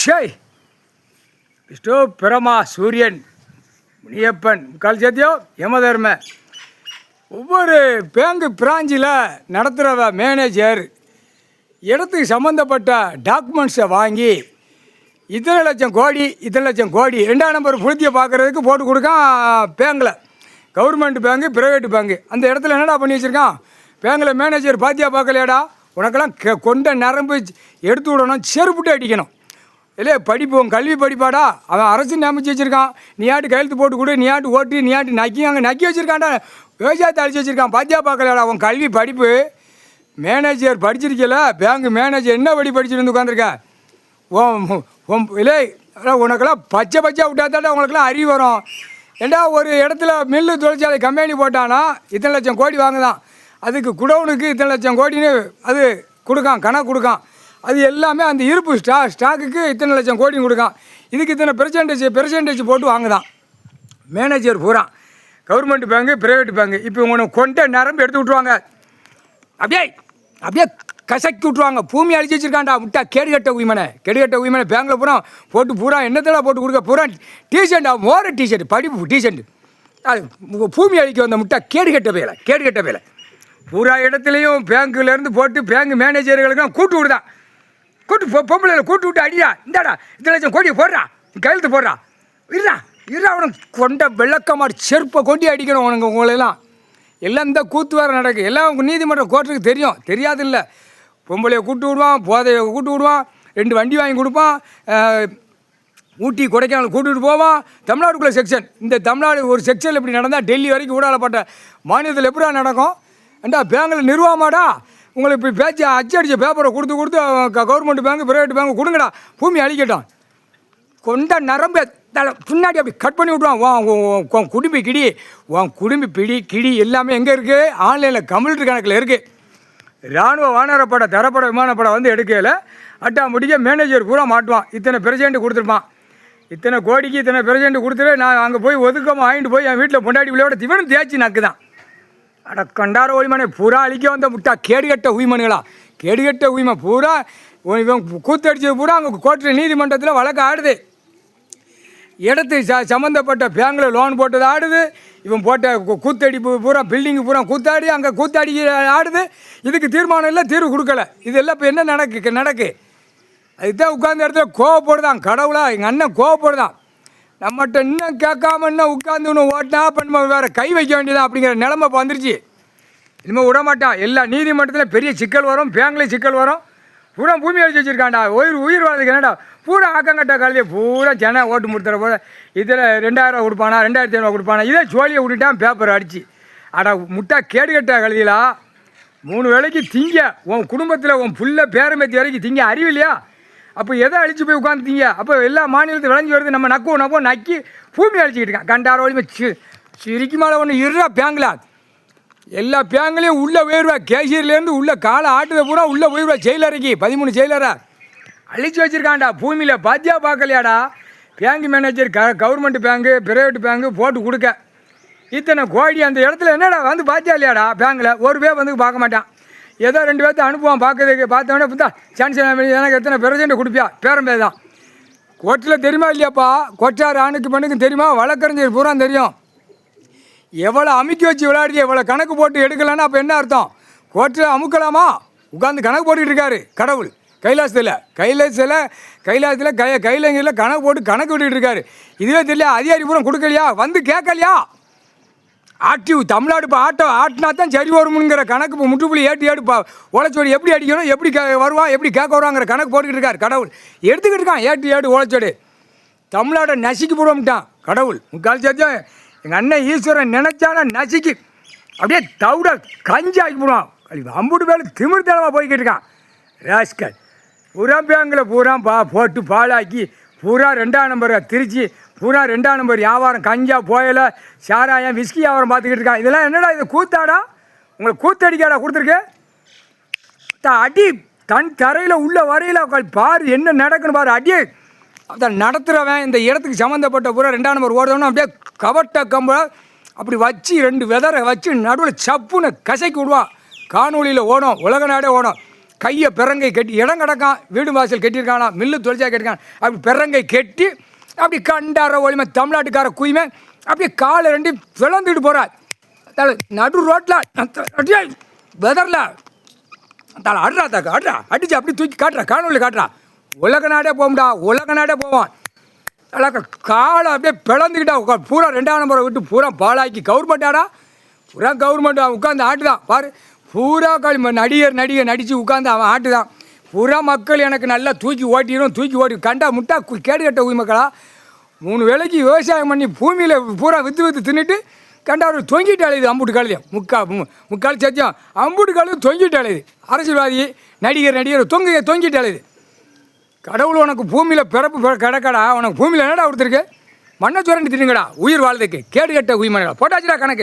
ஷேய் விஷ்ணு பிரமா சூரியன் முனியப்பன் முக்கால் சத்தியம் யமதர்ம ஒவ்வொரு பேங்கு பிராஞ்சில் நடத்துகிற மேனேஜர் இடத்துக்கு சம்மந்தப்பட்ட டாக்குமெண்ட்ஸை வாங்கி இத்தனை லட்சம் கோடி 2ஆம் நம்பர் புழுத்தியை பார்க்குறதுக்கு போட்டு கொடுக்கான் பேங்கில். கவர்மெண்ட் பேங்கு ப்ரைவேட்டு பேங்கு அந்த இடத்துல என்னடா பண்ணி வச்சுருக்கான்? பேங்கில் மேனேஜர் பாத்தியா பார்க்கலையாடா, உனக்கெல்லாம் கொண்ட நரம்பு எடுத்து விடணும், செருப்புட்டு அடிக்கணும். இல்லையே படிப்பு உன் கல்வி படிப்பாடா, அவன் அரசு நியமிச்சு வச்சுருக்கான். நீ ஆட்டு கையெழுத்து போட்டு கொடு, நீ ஆட்டு ஓட்டு, நீ ஆட்டு நக்கி அங்கே நக்கி வச்சுருக்கான்டா, விவசாயத்தை அழிச்சு வச்சுருக்கான். பாத்தியா பார்க்கலையாடா, உன் கல்வி படிப்பு மேனேஜர் படிச்சிருக்கல, பேங்கு மேனேஜர் என்ன படிச்சுட்டு உட்காந்துருக்க? இல்லை உனக்கெல்லாம் பச்சை விட்டா தாண்டா உங்களுக்கெல்லாம் அறிவு வரும். ஏண்டா ஒரு இடத்துல மில்லு தொழிற்சாலை கம்பெனி போட்டானா இத்தனை லட்சம் கோடி வாங்குதான், அதுக்கு குடவுனுக்கு இத்தனை லட்சம் கோடின்னு அது கொடுக்கான், கணக்கு கொடுக்கான். அது எல்லாமே அந்த இருப்பு ஸ்டாக்குக்கு இத்தனை லட்சம் கோடின்னு கொடுக்கான். இதுக்கு இத்தனை பெர்சன்டேஜ் போட்டு வாங்குதான் மேனேஜர் பூரா. கவர்மெண்ட் பேங்கு ப்ரைவேட் பேங்கு இப்போ உனக்கு கொண்ட நரம்பு எடுத்து விட்ருவாங்க, அப்படியே கசக்கி விட்ருவாங்க. பூமி அழிச்சு வச்சுருக்காண்டா முட்டா கேடுகட்ட உயிமனை பேங்கில் பூரா போட்டு பூரா என்னத்தெல்லாம் போட்டு கொடுக்க பூரா டிஷர்ட்டா மோர டிஷர்ட் படிப்பு டிஷர்ட் அது பூமி அழிக்க வந்த முட்டா கேடுகட்ட வேலை பூரா இடத்துலையும் பேங்க்குலேருந்து போட்டு பேங்கு மேனேஜர்களுக்கெல்லாம் கூட்டு விடுதான். பொம்பளையில் கூட்டு விட்டு அடியா, இந்தாடா இத்தனை லட்சம் கோடியை போடுறா, கையெழுத்து போடுறா, இருடா அவனுக்கு கொண்ட வெள்ளக்கமாடி செருப்பை கொண்டி அடிக்கணும் உனக்கு. உங்களெல்லாம் எல்லாம் இந்த கூத்து வேறு நடக்கு. எல்லாம் நீதிமன்றம் கோர்ட்டுக்கு தெரியாது இல்லை. பொம்பளையை கூட்டு விடுவான், போதையை கூட்டு விடுவான், 2 வண்டி வாங்கி கொடுப்பான், ஊட்டி கொடைக்கானல் கூட்டுகிட்டு போவான். தமிழ்நாடுக்குள்ளே செக்ஷன், இந்த தமிழ்நாடு ஒரு செக்ஷனில் இப்படி நடந்தால் டெல்லி வரைக்கும் ஊடாலப்பட்ட மாநிலத்தில் எப்படா நடக்கும்? ஏண்டா பேங்கில் நிர்வாகமாடா உங்களுக்கு இப்படி பேச்சு அச்சடிச்ச பேப்பரை கொடுத்து கவர்மெண்ட் பேங்கு ப்ரைவேட் பேங்கு கொடுங்கடா, பூமி அழிக்கட்டும். கொண்ட நரம்பு பின்னாடி அப்படி கட் பண்ணி விட்ருவான். உன் குடும்பி கிடி எல்லாமே எங்கே இருக்குது? ஆன்லைனில் கம்ப்யூட்டர் கணக்கில் இருக்குது. இராணுவ வானரப்படை தரப்பட விமானப்படை வந்து எடுக்கையில் முடிக்க மேனேஜர் பூரா மாட்டுவான். இத்தனை பெர்சன்ட் கொடுத்துருப்பான், இத்தனை கோடிக்கு இத்தனை பெர்சன்ட் கொடுத்துட்டு நான் அங்கே போய் ஒதுக்கமாக வாங்கிட்டு போய் என் வீட்டில் பொண்டாட்டி பிள்ளையோட திவனும் தேய்ச்சி நக்கு தான். அட கண்டார ஒளிமனை பூரா அழிக்க வந்த முட்டா கேடுகட்ட உயிமன் பூரா இவன் கூத்தடிச்சது பூரா அங்கே கோர்ட்டில் நீதிமன்றத்தில் வழக்கு ஆடுது. இடத்துக்கு சம்மந்தப்பட்ட பேங்கில் லோன் போட்டது ஆடுது, இவன் போட்ட கூத்தடிப்பு பூரா பில்டிங்கு பூரா கூத்தாடி அங்கே கூத்தாடி ஆடுது. இதுக்கு தீர்மானம் இல்லை, தீர்வு கொடுக்கல. இதெல்லாம் இப்போ என்ன நடக்கு? அதுதான் உட்கார்ந்த இடத்துல கோவப்படுதான். கடவுளா எங்கள் அண்ணன் கோவப்படுதான். நம்மகிட்ட இன்னும் கேட்காம இன்னும் உட்காந்து இன்னும் ஓட்டினா அப்போ நம்ம வேறு கை வைக்க வேண்டியதான் அப்படிங்கிற நிலமை இப்போ வந்துருச்சு. இனிமேல் விடமாட்டான். எல்லா நீதிமன்றத்தில் பெரிய சிக்கல் வரும், பேங்க்லேயும் சிக்கல் வரும். பூரா பூமி அழிச்சு வச்சுருக்காண்டா. உயிர் வாழ்றதுக்கு என்னடா பூரா ஆக்கங்கட்ட காலையே பூரா ஜனம் ஓட்டு முடித்துற போல இதில் 2000 கொடுப்பானா, 2500 கொடுப்பானா, இதே சோழியை விட்டுட்டான் பேப்பரை அடித்து. அடா முட்டா கேடுகட்ட கழுதிலா 3 வேளைக்கு திங்க உன் குடும்பத்தில் உன் புள்ள பேரம்பேத்தி வரைக்கும் திங்க அறிவில்லையா? அப்போ எதை அழிச்சு போய் உட்காந்து திங்க? அப்போ எல்லா மாநிலத்தில் விளைஞ்சி வருது, நம்ம நக்குவோம் நக்கி பூமி அழிச்சிக்கிட்டு இருக்கான். கண்டார வலிமை சிரிக்கு மேலே ஒன்று இருறா பேங்கில் எல்லா பேங்க்லேயும் உள்ளே போயிடுவா. கேஷியர்லேருந்து உள்ளே காலை ஆட்டுதை பூரா உள்ளே போயிடுவா. செயலறைக்கு 13 செயலரை அழிச்சு வச்சுருக்காண்டா பூமியில். பாத்தியா பார்க்கலையாடா? Bank manager government bank private bank போட்டு கொடுக்க இத்தனை கோடி அந்த இடத்துல என்னடா வந்து பாத்தியா இல்லையாடா? பேங்கில் ஒரு பேர் வந்து பார்க்க மாட்டான், ஏதோ 2 பேர்த்த அனுப்புவான் பார்க்கறதுக்கு. பார்த்தோன்னே புத்தா சான்சலர் எனக்கு எத்தனை பெர்சன்ட் கொடுப்பியா? பேரம்பே தான். கோர்ட்டில் தெரியுமா இல்லையாப்பா? கொற்றார் ஆணுக்கு பெண்ணுக்கும் தெரியுமா? வழக்கறிஞர் பூரா தெரியும். எவ்வளோ அமுக்கி வச்சு விளையாடி எவ்வளோ கணக்கு போட்டு எடுக்கலான்னா அப்போ என்ன அர்த்தம்? கோர்ட்டில் அமுக்கலாமா? உட்காந்து கணக்கு போட்டுக்கிட்டு இருக்காரு கடவுள் கைலாசத்தில் கைலங்கில் கணக்கு போட்டு கணக்கு விட்டுக்கிட்டு இருக்காரு. இதுவே தெரியல, அதிகாரி பூரா கொடுக்கலையா? வந்து கேட்கலையா? தமிழ்நாடு இப்போ ஆட்டினா தான் சரி வருமுங்கிற கணக்கு இப்போ முற்றுப்புள்ளி ஏட்டு ஓலைச்சோடு எப்படி அடிக்கணும், எப்படி வருவான், எப்படி கேட்க வருவாங்கிற கணக்கு போட்டுக்கிட்டு இருக்கார் கடவுள். எடுத்துக்கிட்டு இருக்கான் ஏட்டு ஓலைச்சோடு. தமிழ்நாடை நசுக்கி போடுவோம்ட்டான் கடவுள். முக்கால் சத்தியம் எங்கள் அண்ணன் ஈஸ்வரன் நினைச்சானா நசுக்கி அப்படியே தவிட கஞ்சாக்கி போடுவான். அம்புட்டு பேர் திமிர்த்தனமாக போய்கிட்டு இருக்கான் ராஸ்கல். பூரா பேங்கில் பூரா போட்டு பாலாக்கி பூரா 2ஆம் நம்பர் திருச்சி பூரா 2ஆம் நம்பர் வியாபாரம் கஞ்சா புயல சாராயம் விஸ்கி வியாபாரம் பார்த்துக்கிட்டு இருக்கான். இதெல்லாம் என்னடா இது கூத்தாடா? உங்களுக்கு கூத்தடிக்காடா கொடுத்துருக்கு? அடி தன் தரையில் உள்ள வரையில் பாரு என்ன நடக்குன்னு பாரு. அடி அதை நடத்துகிறவன் இந்த இடத்துக்கு சம்மந்தப்பட்ட பூரா 2ஆம் நம்பர் ஓடுறவனும் அப்படியே கவட்ட கம்ப அப்படி வச்சு 2 விதரை வச்சு நடுவில் சப்புன்னு கசைக்கு விடுவான். காணொலியில் ஓடும், உலக நாடே ஓடும். கையை பிறங்கை கட்டி இடம் கிடக்கான், வீடு வாசல் கட்டியிருக்கானா, மில்லு தொழிற்சா கட்டிருக்கான், அப்படி பிறங்கை கட்டி அப்படி கண்டார ஒளிமை தமிழ்நாட்டுக்கார குயிமை அப்படியே காலை ரெண்டு பிளந்துட்டு போகிறார். நடு ரோட்டில் வெதரில் தலை அடுறா தாக்க அடுறா அடிச்சு அப்படி தூக்கி காட்டுறா, காணொலி காட்டுறா. உலக நாடே போகும்டா, உலக நாடே போவான். அழகா காலை அப்படியே பிளந்துக்கிட்டா பூரா 2ஆம் நம்பரை விட்டு பூரா பாலாக்கி கவர்மெண்ட்டாடா, பூரா கவர்மெண்ட் உட்காந்து ஆட்டுதான் பாரு. பூரா நடிகர் நடித்து உட்காந்து அவன் ஆட்டுதான். பூரா மக்கள் எனக்கு நல்லா தூக்கி ஓட்டி கண்டா முட்டா கேடு கட்ட மக்களா 3 வேளைக்கு விவசாயம் பண்ணி பூமியில் பூரா விற்று தின்னுட்டு கண்டா அவர் தொங்கிட்டு அழையுது. அம்புட்டு கழுதையும் முக்கால் சத்தியம் அம்புட்டு கழுது தொங்கிட்டு அழையுது. அரசியல்வாதி நடிகர் தொங்கிட்டு அழையுது. கடவுள் உனக்கு பூமியில் பிறப்பு கிடக்கடா, உனக்கு பூமியில் என்னடா கொடுத்துருக்கு? மண்ணை சுரண்டி தின்னுங்கடா உயிர் வாழ்றதுக்கு. கேடு கட்ட உயிர் போட்டாச்சுடா கணக்கு.